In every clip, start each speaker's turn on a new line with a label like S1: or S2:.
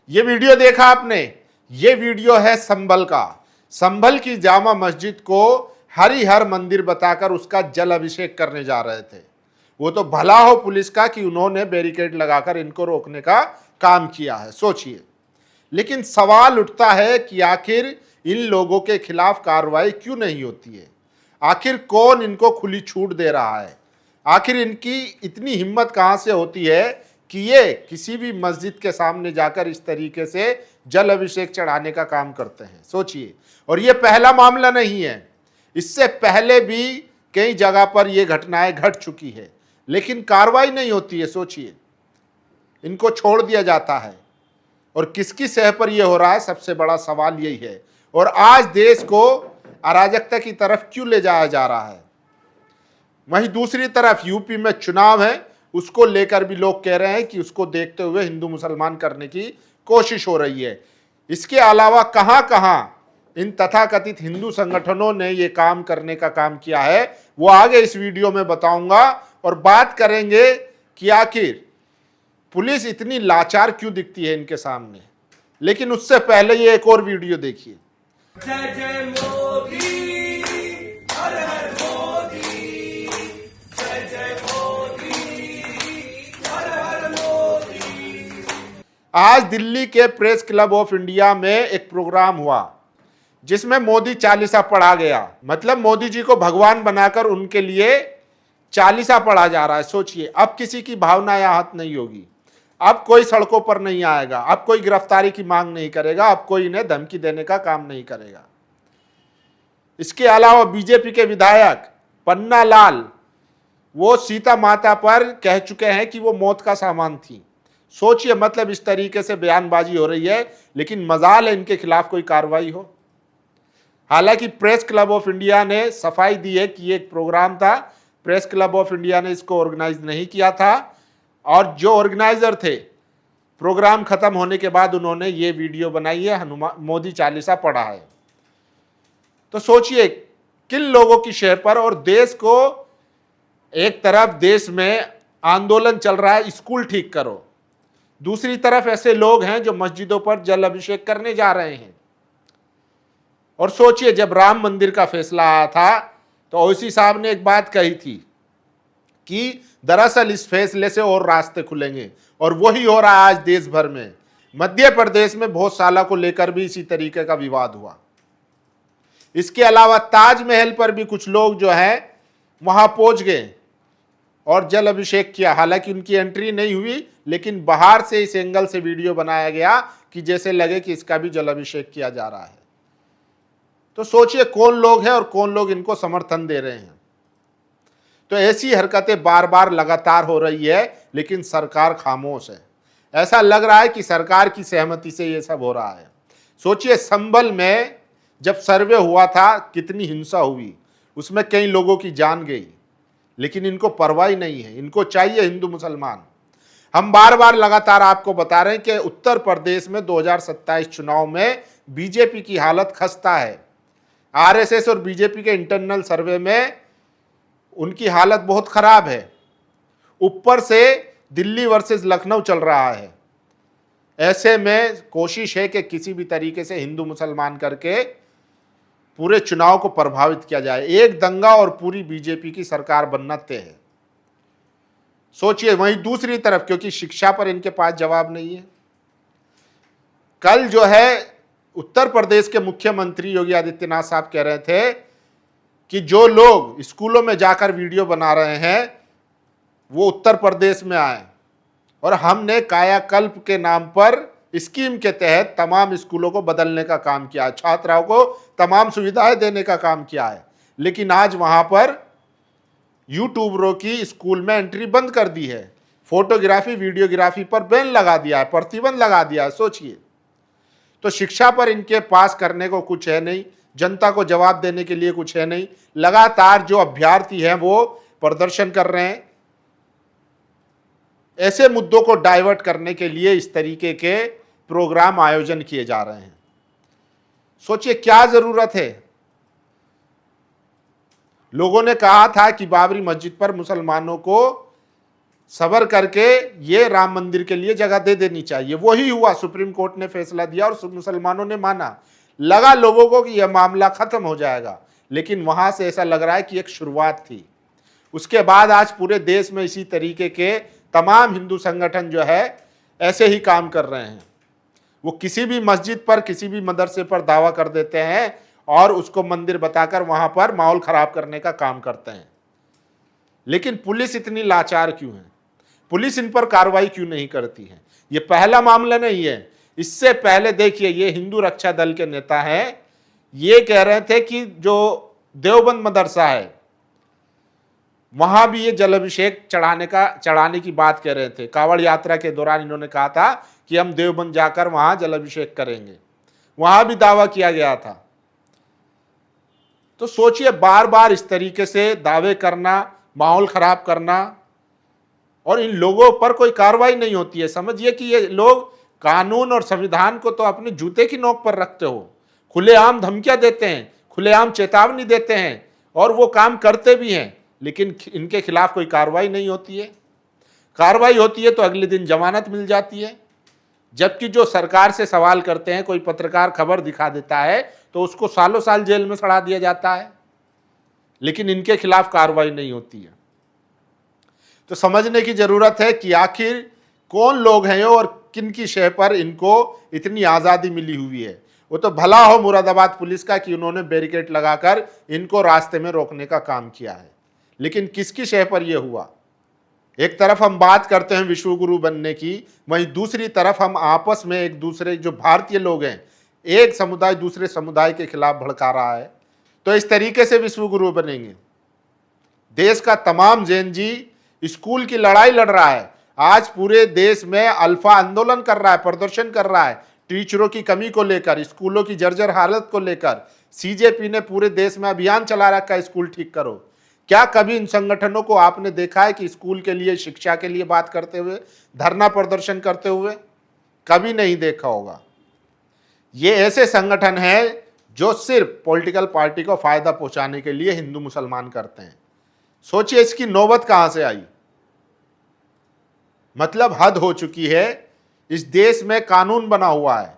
S1: ये वीडियो देखा आपने? ये वीडियो है संभल का। संभल की जामा मस्जिद को हरिहर मंदिर बताकर उसका जल अभिषेक करने जा रहे थे। वो तो भला हो पुलिस का कि उन्होंने बैरिकेड लगाकर इनको रोकने का काम किया है, सोचिए। लेकिन सवाल उठता है कि आखिर इन लोगों के खिलाफ कार्रवाई क्यों नहीं होती है? आखिर कौन इनको खुली छूट दे रहा है? आखिर इनकी इतनी हिम्मत कहां से होती है कि ये किसी भी मस्जिद के सामने जाकर इस तरीके से जल अभिषेक चढ़ाने का काम करते हैं? सोचिए। और ये पहला मामला नहीं है, इससे पहले भी कई जगह पर यह घटनाएं घट चुकी है, लेकिन कार्रवाई नहीं होती है। सोचिए, इनको छोड़ दिया जाता है और किसकी सह पर यह हो रहा है, सबसे बड़ा सवाल यही है। और आज देश को अराजकता की तरफ क्यों ले जाया जा रहा है? वहीं दूसरी तरफ यूपी में चुनाव है, उसको लेकर भी लोग कह रहे हैं कि उसको देखते हुए हिंदू मुसलमान करने की कोशिश हो रही है। इसके अलावा कहां कहां इन तथाकथित हिंदू संगठनों ने ये काम करने का काम किया है, वो आगे इस वीडियो में बताऊंगा। और बात करेंगे कि आखिर पुलिस इतनी लाचार क्यों दिखती है इनके सामने। लेकिन उससे पहले ये एक और वीडियो देखिए।
S2: जय जय मोदी, हर हर मोदी, जय जय मोदी, हर हर मोदी।
S1: आज दिल्ली के प्रेस क्लब ऑफ इंडिया में एक प्रोग्राम हुआ जिसमें मोदी चालीसा पढ़ा गया। मतलब मोदी जी को भगवान बनाकर उनके लिए चालीसा पढ़ा जा रहा है। सोचिए, अब किसी की भावना आहत नहीं होगी, अब कोई सड़कों पर नहीं आएगा, अब कोई गिरफ्तारी की मांग नहीं करेगा, अब कोई इन्हें धमकी देने का काम नहीं करेगा। इसके अलावा बीजेपी के विधायक पन्ना लाल, वो सीता माता पर कह चुके हैं कि वो मौत का सामान थी। सोचिए, मतलब इस तरीके से बयानबाजी हो रही है, लेकिन मजाल है इनके खिलाफ कोई कार्रवाई हो। हालांकि प्रेस क्लब ऑफ इंडिया ने सफाई दी है कि ये एक प्रोग्राम था, प्रेस क्लब ऑफ इंडिया ने इसको ऑर्गेनाइज नहीं किया था, और जो ऑर्गेनाइजर थे, प्रोग्राम खत्म होने के बाद उन्होंने ये वीडियो बनाई है, हनुमान मोदी चालीसा पढ़ा है। तो सोचिए किन लोगों की शह पर। और देश को, एक तरफ देश में आंदोलन चल रहा है स्कूल ठीक करो, दूसरी तरफ ऐसे लोग हैं जो मस्जिदों पर जल अभिषेक करने जा रहे हैं। और सोचिए, जब राम मंदिर का फैसला आया था तो ओवैसी साहब ने एक बात कही थी कि दरअसल इस फैसले से और रास्ते खुलेंगे, और वही हो रहा है आज देश भर में। मध्य प्रदेश में भोजशाला को लेकर भी इसी तरीके का विवाद हुआ। इसके अलावा ताजमहल पर भी कुछ लोग जो है वहां पहुंच गए और जल अभिषेक किया। हालांकि उनकी एंट्री नहीं हुई, लेकिन बाहर से इस एंगल से वीडियो बनाया गया कि जैसे लगे कि इसका भी जल अभिषेक किया जा रहा है। तो सोचिए कौन लोग हैं और कौन लोग इनको समर्थन दे रहे हैं। तो ऐसी हरकतें बार बार लगातार हो रही है, लेकिन सरकार खामोश है। ऐसा लग रहा है कि सरकार की सहमति से ये सब हो रहा है। सोचिए, संभल में जब सर्वे हुआ था कितनी हिंसा हुई, उसमें कई लोगों की जान गई, लेकिन इनको परवाह नहीं है। इनको चाहिए हिंदू मुसलमान। हम बार बार लगातार आपको बता रहे हैं कि उत्तर प्रदेश में 2027 चुनाव में बीजेपी की हालत खस्ता है। आरएसएस और बीजेपी के इंटरनल सर्वे में उनकी हालत बहुत खराब है। ऊपर से दिल्ली वर्सेस लखनऊ चल रहा है। ऐसे में कोशिश है कि किसी भी तरीके से हिंदू मुसलमान करके पूरे चुनाव को प्रभावित किया जाए। एक दंगा और पूरी बीजेपी की सरकार बनना तय है। सोचिए, वहीं दूसरी तरफ, क्योंकि शिक्षा पर इनके पास जवाब नहीं है। कल जो है उत्तर प्रदेश के मुख्यमंत्री योगी आदित्यनाथ साहब कह रहे थे कि जो लोग स्कूलों में जाकर वीडियो बना रहे हैं वो उत्तर प्रदेश में आए, और हमने कायाकल्प के नाम पर स्कीम के तहत तमाम स्कूलों को बदलने का काम किया है, छात्राओं को तमाम सुविधाएं देने का काम किया है। लेकिन आज वहां पर यूट्यूबरों की स्कूल में एंट्री बंद कर दी है, फोटोग्राफी वीडियोग्राफी पर बैन लगा दिया है, प्रतिबंध लगा दिया है। सोचिए, तो शिक्षा पर इनके पास करने को कुछ है नहीं, जनता को जवाब देने के लिए कुछ है नहीं। लगातार जो अभ्यर्थी हैं वो प्रदर्शन कर रहे हैं। ऐसे मुद्दों को डाइवर्ट करने के लिए इस तरीके के प्रोग्राम आयोजन किए जा रहे हैं। सोचिए क्या जरूरत है। लोगों ने कहा था कि बाबरी मस्जिद पर मुसलमानों को सबर करके ये राम मंदिर के लिए जगह दे देनी चाहिए। वही हुआ, सुप्रीम कोर्ट ने फैसला दिया और मुसलमानों ने माना। लगा लोगों को कि यह मामला खत्म हो जाएगा, लेकिन वहां से ऐसा लग रहा है कि एक शुरुआत थी। उसके बाद आज पूरे देश में इसी तरीके के तमाम हिंदू संगठन जो है ऐसे ही काम कर रहे हैं। वो किसी भी मस्जिद पर, किसी भी मदरसे पर दावा कर देते हैं और उसको मंदिर बताकर वहां पर माहौल खराब करने का काम करते हैं। लेकिन पुलिस इतनी लाचार क्यों है? पुलिस इन पर कार्रवाई क्यों नहीं करती है? ये पहला मामला नहीं है। इससे पहले देखिए, ये हिंदू रक्षा दल के नेता हैं, ये कह रहे थे कि जो देवबंद मदरसा है वहां भी ये जल अभिषेक चढ़ाने की बात कह रहे थे। कावड़ यात्रा के दौरान इन्होंने कहा था कि हम देवबंद जाकर वहां जल अभिषेक करेंगे, वहां भी दावा किया गया था। तो सोचिए, बार बार इस तरीके से दावे करना, माहौल खराब करना, और इन लोगों पर कोई कार्रवाई नहीं होती है। समझिए कि ये लोग कानून और संविधान को तो अपने जूते की नोक पर रखते हो, खुलेआम धमकियां देते हैं, खुलेआम चेतावनी देते हैं और वो काम करते भी हैं, लेकिन इनके खिलाफ कोई कार्रवाई नहीं होती है। कार्रवाई होती है तो अगले दिन जमानत मिल जाती है। जबकि जो सरकार से सवाल करते हैं, कोई पत्रकार खबर दिखा देता है तो उसको सालों साल जेल में सड़ा दिया जाता है, लेकिन इनके खिलाफ कार्रवाई नहीं होती है। तो समझने की जरूरत है कि आखिर कौन लोग हैं और किन की शय पर इनको इतनी आज़ादी मिली हुई है। वो तो भला हो मुरादाबाद पुलिस का कि उन्होंने बैरिकेड लगाकर इनको रास्ते में रोकने का काम किया है, लेकिन किसकी शय पर यह हुआ? एक तरफ हम बात करते हैं विश्व गुरु बनने की, वहीं दूसरी तरफ हम आपस में एक दूसरे, जो भारतीय लोग हैं, एक समुदाय दूसरे समुदाय के खिलाफ भड़का रहा है। तो इस तरीके से विश्व गुरु बनेंगे? देश का तमाम जैन जी स्कूल की लड़ाई लड़ रहा है। आज पूरे देश में अल्फा आंदोलन कर रहा है, प्रदर्शन कर रहा है, टीचरों की कमी को लेकर, स्कूलों की जर्जर हालत को लेकर। सीजेपी ने पूरे देश में अभियान चला रखा है, स्कूल ठीक करो। क्या कभी इन संगठनों को आपने देखा है कि स्कूल के लिए, शिक्षा के लिए बात करते हुए, धरना प्रदर्शन करते हुए? कभी नहीं देखा होगा। ये ऐसे संगठन हैं जो सिर्फ पॉलिटिकल पार्टी को फायदा पहुंचाने के लिए हिंदू मुसलमान करते हैं। सोचिए इसकी नौबत कहां से आई। मतलब हद हो चुकी है। इस देश में कानून बना हुआ है,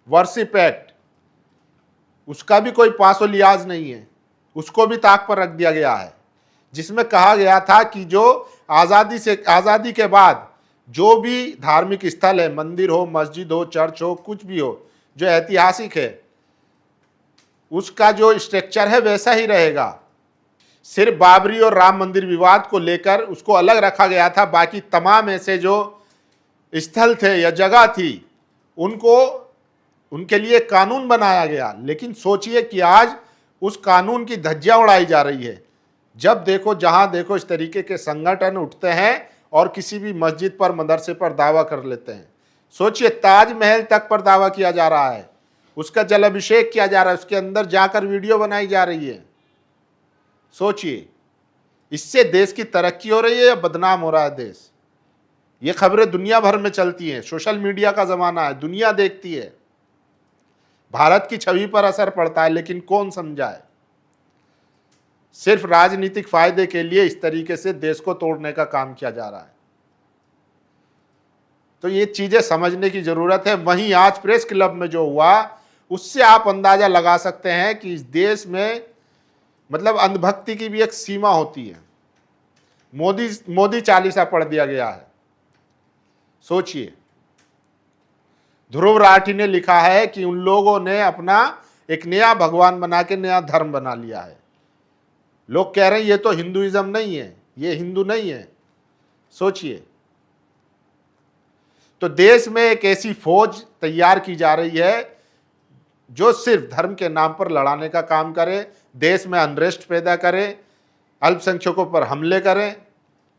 S1: वर्शिप एक्ट, उसका भी कोई पासो लिहाज नहीं है, उसको भी ताक पर रख दिया गया है, जिसमें कहा गया था कि जो आज़ादी के बाद जो भी धार्मिक स्थल है, मंदिर हो, मस्जिद हो, चर्च हो, कुछ भी हो, जो ऐतिहासिक है, उसका जो स्ट्रक्चर है वैसा ही रहेगा। सिर्फ बाबरी और राम मंदिर विवाद को लेकर उसको अलग रखा गया था। बाकी तमाम ऐसे जो स्थल थे या जगह थी, उनके लिए कानून बनाया गया। लेकिन सोचिए कि आज उस कानून की धज्जियां उड़ाई जा रही है। जब देखो, जहां देखो, इस तरीके के संगठन उठते हैं और किसी भी मस्जिद पर, मदरसे पर दावा कर लेते हैं। सोचिए, ताजमहल तक पर दावा किया जा रहा है, उसका जल अभिषेक किया जा रहा है, उसके अंदर जाकर वीडियो बनाई जा रही है। सोचिए, इससे देश की तरक्की हो रही है या बदनाम हो रहा है देश? ये खबरें दुनिया भर में चलती हैं, सोशल मीडिया का जमाना है, दुनिया देखती है, भारत की छवि पर असर पड़ता है, लेकिन कौन समझाए? सिर्फ राजनीतिक फायदे के लिए इस तरीके से देश को तोड़ने का काम किया जा रहा है। तो ये चीजें समझने की जरूरत है। वहीं आज प्रेस क्लब में जो हुआ, उससे आप अंदाजा लगा सकते हैं कि इस देश में मतलब अंधभक्ति की भी एक सीमा होती है। मोदी चालीसा पढ़ दिया गया है। सोचिए, ध्रुव राठी ने लिखा है कि उन लोगों ने अपना एक नया भगवान बना के नया धर्म बना लिया है। लोग कह रहे हैं ये तो हिंदुइज्म नहीं है, ये हिंदू नहीं है। सोचिए, तो देश में एक ऐसी फौज तैयार की जा रही है जो सिर्फ धर्म के नाम पर लड़ाने का काम करे, देश में अनरेस्ट पैदा करे, अल्पसंख्यकों पर हमले करें।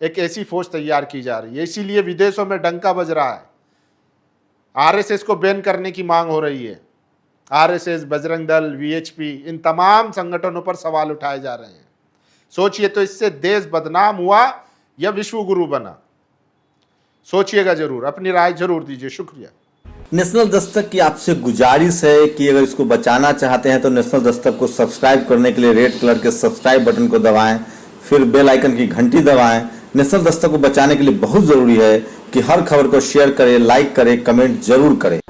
S1: एक ऐसी फौज तैयार की जा रही है। इसीलिए विदेशों में डंका बज रहा है। आरएसएस को बैन करने की मांग हो रही है। आरएसएस, बजरंग दल, वीएचपी, इन तमाम संगठनों पर सवाल उठाए जा रहे हैं। सोचिए, तो इससे देश बदनाम हुआ या विश्व गुरु बना? सोचिएगा जरूर, अपनी राय जरूर दीजिए। शुक्रिया।
S3: नेशनल दस्तक की आपसे गुजारिश है कि अगर इसको बचाना चाहते हैं तो नेशनल दस्तक को सब्सक्राइब करने के लिए रेड कलर के सब्सक्राइब बटन को दबाएं, फिर बेल आइकन की घंटी दबाएं, नेशनल दस्तक को बचाने के लिए बहुत जरूरी है कि हर खबर को शेयर करें, लाइक करें, कमेंट जरूर करें।